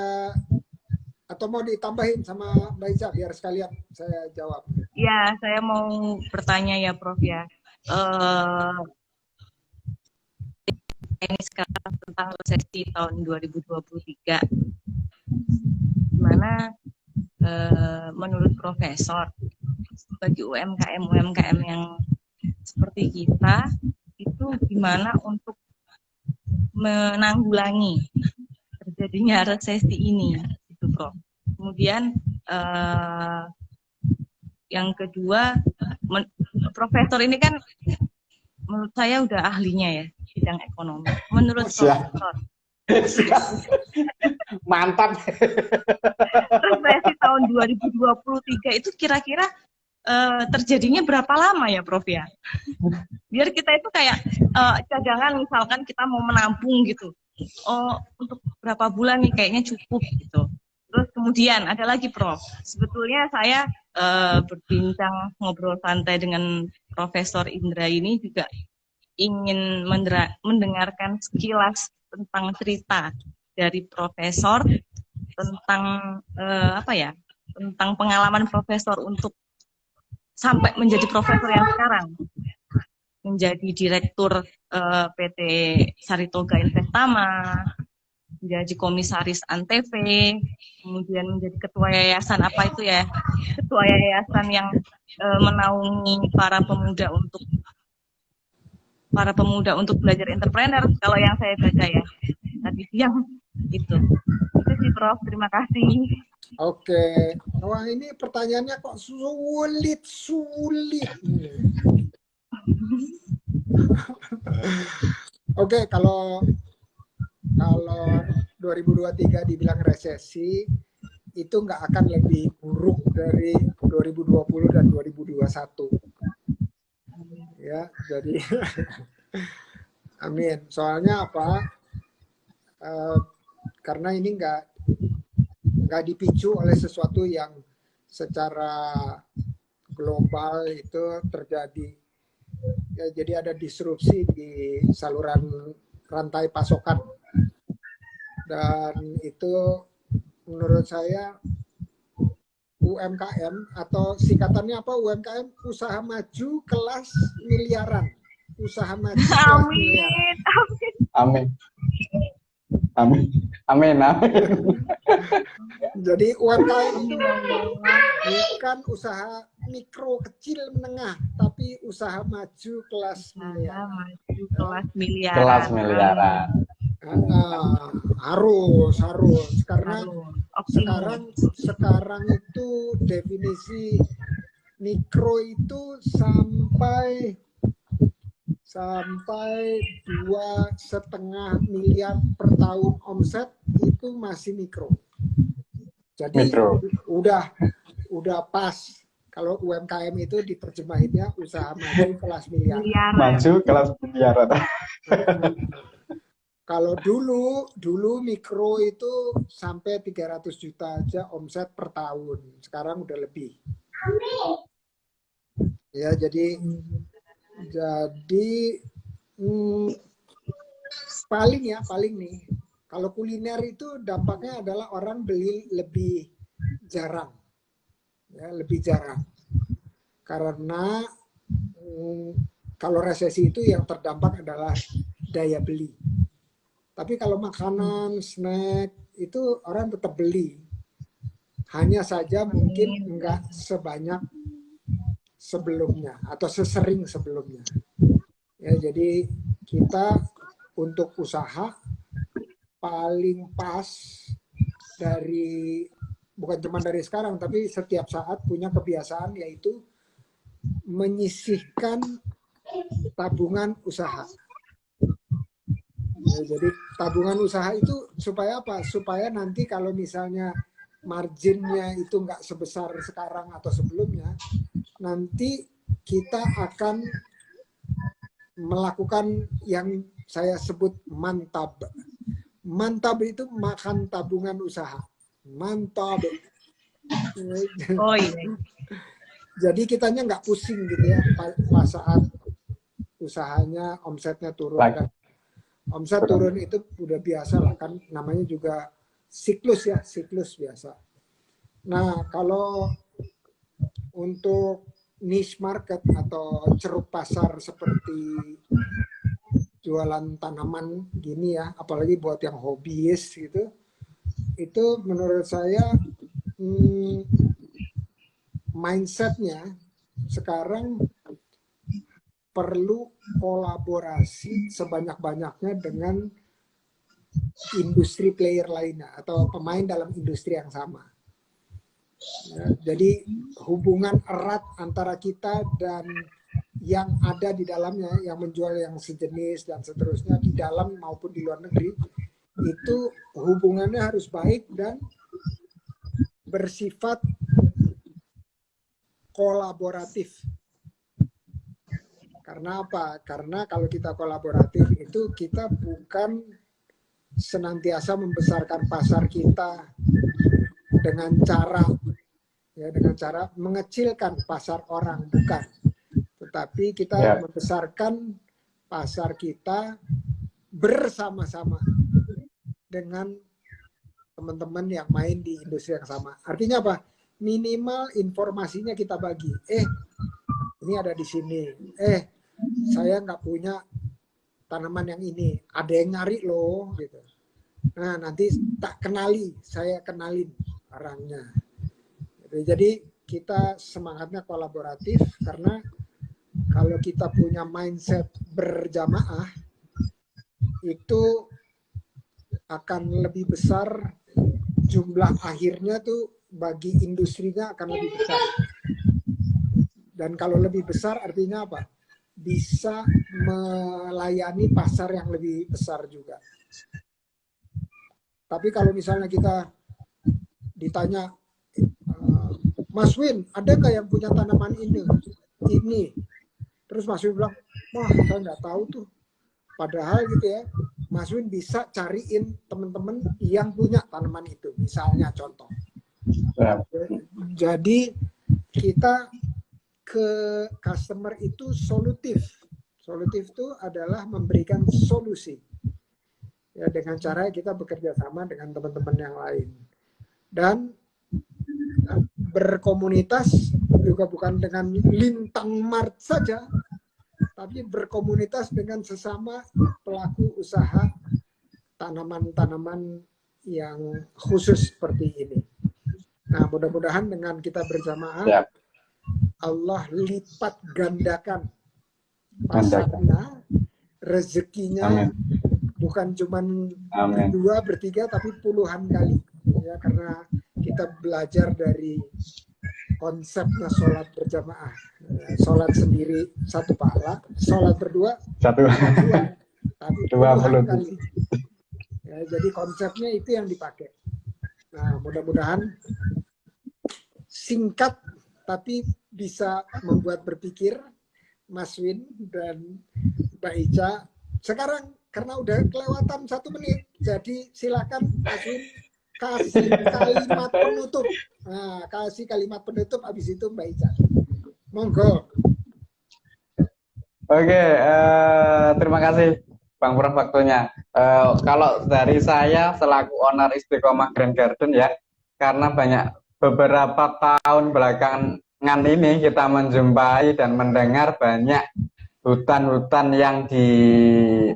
atau mau ditambahin sama Mbak Ica biar sekalian saya jawab? Ya, saya mau bertanya ya, Prof ya. Ini sekarang tentang resesi tahun 2023. Dimana menurut Profesor, bagi UMKM yang seperti kita, itu gimana untuk menanggulangi terjadinya resesi ini, itu Prof. Kemudian yang kedua, Profesor ini kan menurut saya udah ahlinya ya bidang ekonomi. Menurut Profesor, mantap. resesi tahun 2023 itu kira-kira terjadinya berapa lama ya, Prof ya? Biar kita itu kayak cadangan, misalkan kita mau menampung gitu. Oh, untuk berapa bulan nih kayaknya cukup gitu. Terus kemudian ada lagi, Prof. Sebetulnya saya berbincang ngobrol santai dengan Profesor Indra ini juga ingin mendengarkan sekilas tentang cerita dari Profesor tentang tentang pengalaman Profesor untuk sampai menjadi Profesor yang sekarang, menjadi Direktur PT Saritoga Investama, menjadi Komisaris Antv, kemudian menjadi Ketua Yayasan Ketua Yayasan yang menaungi para pemuda untuk belajar entrepreneur. Kalau yang saya baca ya tadi siang itu sih Prof. Terima kasih. Oke. Wah, ini pertanyaannya kok sulit. Oke, kalau 2023 dibilang resesi, itu nggak akan lebih buruk dari 2020 dan 2021. Ya, jadi amin. Soalnya apa? Karena ini nggak dipicu oleh sesuatu yang secara global itu terjadi. Ya, jadi ada disrupsi di saluran rantai pasokan, dan itu menurut saya UMKM atau singkatannya apa, UMKM, usaha maju kelas miliaran. Usaha maju kelas miliaran. Amin. Jadi UMKM itu bukan usaha mikro, kecil, menengah, tapi usaha maju kelas miliaran. Kelas miliaran. Harus karena sekarang itu definisi mikro itu sampai sampai 2,5 miliar per tahun omset itu masih mikro. Jadi Mikro. udah pas. Kalau UMKM itu diterjemahinnya usaha maju kelas miliar. Maju kelas miliar. Kalau dulu mikro itu sampai 300 juta aja omset per tahun. Sekarang udah lebih. Ya, jadi paling nih. Kalau kuliner itu dampaknya adalah orang beli lebih jarang. Ya, lebih jarang. Karena kalau resesi itu yang terdampak adalah daya beli. Tapi kalau makanan, snack, itu orang tetap beli. Hanya saja mungkin enggak sebanyak sebelumnya atau sesering sebelumnya. Ya, jadi kita untuk usaha paling pas dari, bukan cuma dari sekarang, tapi setiap saat punya kebiasaan yaitu menyisihkan tabungan usaha. Ya, jadi tabungan usaha itu supaya apa? Supaya nanti kalau misalnya marginnya itu nggak sebesar sekarang atau sebelumnya, nanti kita akan melakukan yang saya sebut mantab. Mantab itu makan tabungan usaha. Mantab. Oh iya. Jadi kitanya nggak pusing gitu ya pas saat usahanya omsetnya turun. Kan. Omset turun itu udah biasa lah kan, namanya juga siklus ya, siklus biasa. Nah, kalau untuk niche market atau ceruk pasar seperti jualan tanaman gini ya, apalagi buat yang hobiis gitu, itu menurut saya mindsetnya sekarang perlu kolaborasi sebanyak-banyaknya dengan industri player lainnya atau pemain dalam industri yang sama. Ya, jadi hubungan erat antara kita dan yang ada di dalamnya, yang menjual yang sejenis dan seterusnya di dalam maupun di luar negeri, itu hubungannya harus baik dan bersifat kolaboratif. Karena apa? Karena kalau kita kolaboratif itu kita bukan senantiasa membesarkan pasar kita dengan cara mengecilkan pasar orang, bukan. Tetapi kita membesarkan pasar kita bersama-sama dengan teman-teman yang main di industri yang sama. Artinya apa? Minimal informasinya kita bagi. Ini ada di sini. Saya nggak punya tanaman yang ini. Ada yang nyari loh, gitu. Nah, nanti tak kenali, saya kenalin orangnya. Jadi kita semangatnya kolaboratif karena kalau kita punya mindset berjamaah itu akan lebih besar jumlah akhirnya tuh bagi industrinya akan lebih besar. Dan kalau lebih besar artinya apa? Bisa melayani pasar yang lebih besar juga. Tapi kalau misalnya kita ditanya, Mas Win, ada nggak yang punya tanaman ini? Terus Mas Win bilang, wah saya nggak tahu tuh. Padahal gitu ya, Mas Win bisa cariin teman-teman yang punya tanaman itu. Misalnya contoh. Jadi kita ke customer itu solutif. Solutif itu adalah memberikan solusi. Ya, dengan cara kita bekerja sama dengan teman-teman yang lain. Dan berkomunitas juga bukan dengan lintang mart saja, tapi berkomunitas dengan sesama pelaku usaha tanaman-tanaman yang khusus seperti ini. Nah, mudah-mudahan dengan kita berjamaah, Allah lipat gandakan pasarnya, rezekinya. Bukan cuma berdua, bertiga, tapi puluhan kali. Ya, karena kita belajar dari konsepnya sholat berjamaah. Sholat sendiri 1 pahala, sholat berdua Satu. 2, tapi 20. puluhan kali. Ya, jadi konsepnya itu yang dipakai. Nah, mudah-mudahan singkat tapi bisa membuat berpikir Mas Win dan Mbak Ica. Sekarang karena udah kelewatan 1 menit, jadi silakan Mas Win kasih kalimat penutup. Nah, kasih kalimat penutup, habis itu Mbak Ica. Monggo. Oke, terima kasih Bang Prof waktunya. Kalau dari saya selaku owner Istiqomah Grand Garden ya, karena beberapa tahun belakangan ini kita menjumpai dan mendengar banyak hutan-hutan yang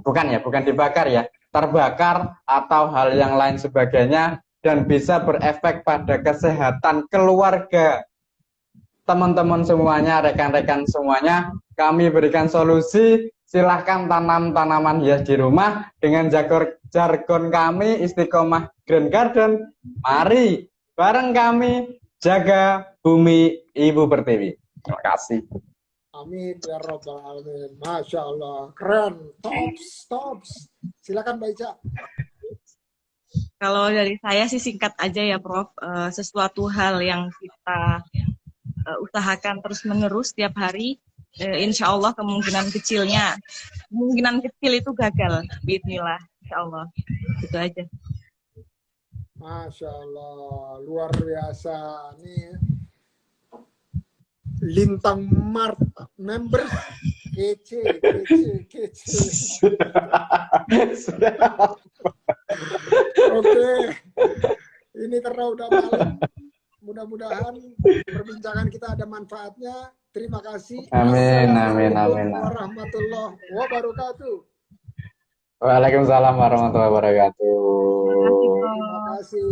bukan dibakar ya, terbakar atau hal yang lain sebagainya, dan bisa berefek pada kesehatan keluarga teman-teman semuanya, rekan-rekan semuanya. Kami berikan solusi. Silahkan tanam tanaman hias di rumah dengan jargon kami Istiqomah Grand Garden. Mari bareng kami jaga bumi Ibu Pertiwi. Terima kasih. Amin ya robbal alamin. Masya Allah, keren. Tops. Silakan Mbak Ica. Kalau dari saya sih singkat aja ya Prof. Sesuatu hal yang kita usahakan terus-menerus setiap hari, insya Allah kemungkinan kecil itu gagal. Bismillah, insya Allah. Itu aja. Masya Allah, luar biasa. Nih, Lintang Mart members kece. Oke, ini karena udah malam. Mudah-mudahan perbincangan kita ada manfaatnya. Terima kasih. Amin. Assalamualaikum warahmatullahi wabarakatuh. Waalaikumsalam warahmatullahi wabarakatuh. Terima kasih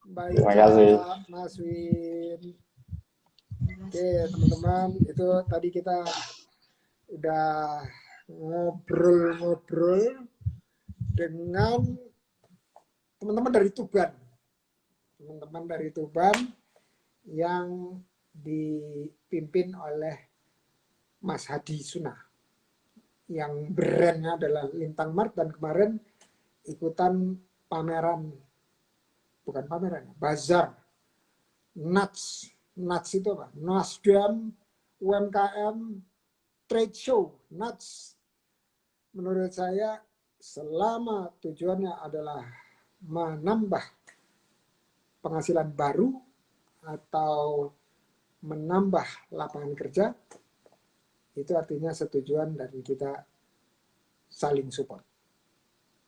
Mbak Ica, Terima kasih. Mas Win. Oke teman-teman, itu tadi kita udah ngobrol dengan teman-teman dari Tuban yang dipimpin oleh Mas Hadi Sunah, yang brandnya adalah Lintang Mart, dan kemarin ikutan bazar Nuts itu apa? Nasdem UMKM Trade Show Nuts. Menurut saya selama tujuannya adalah menambah penghasilan baru atau menambah lapangan kerja, itu artinya setujuan dan kita saling support.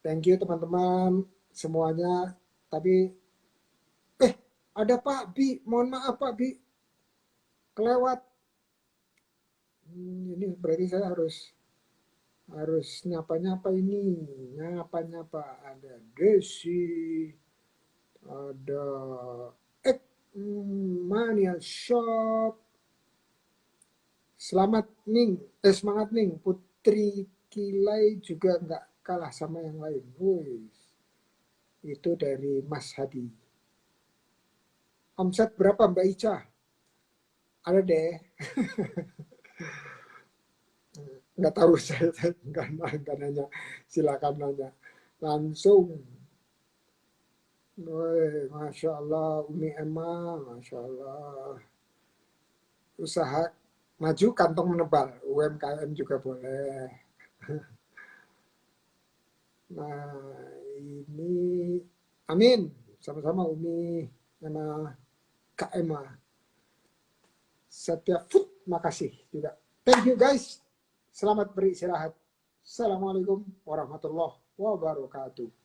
Thank you teman-teman semuanya. Tapi ada Pak Bi, mohon maaf Pak Bi, kelewat. Ini berarti saya harus nyapa ini, nyapa. Ada Desi, ada Mania Shop, semangat Ning, Putri Kilai juga nggak kalah sama yang lain. Itu dari Mas Hadi. Omset berapa Mbak Ica? Ada deh. Nggak tahu saya, nggak nanya. Silakan nanya langsung. Masya Allah, Umi Emma, Masya Allah. Usaha maju kantong menebal, UMKM juga boleh. Nah, ini amin. Sama-sama Umi Emma, Kak Emma. Setia Food, makasih juga. Thank you guys. Selamat beristirahat. Assalamualaikum warahmatullahi wabarakatuh.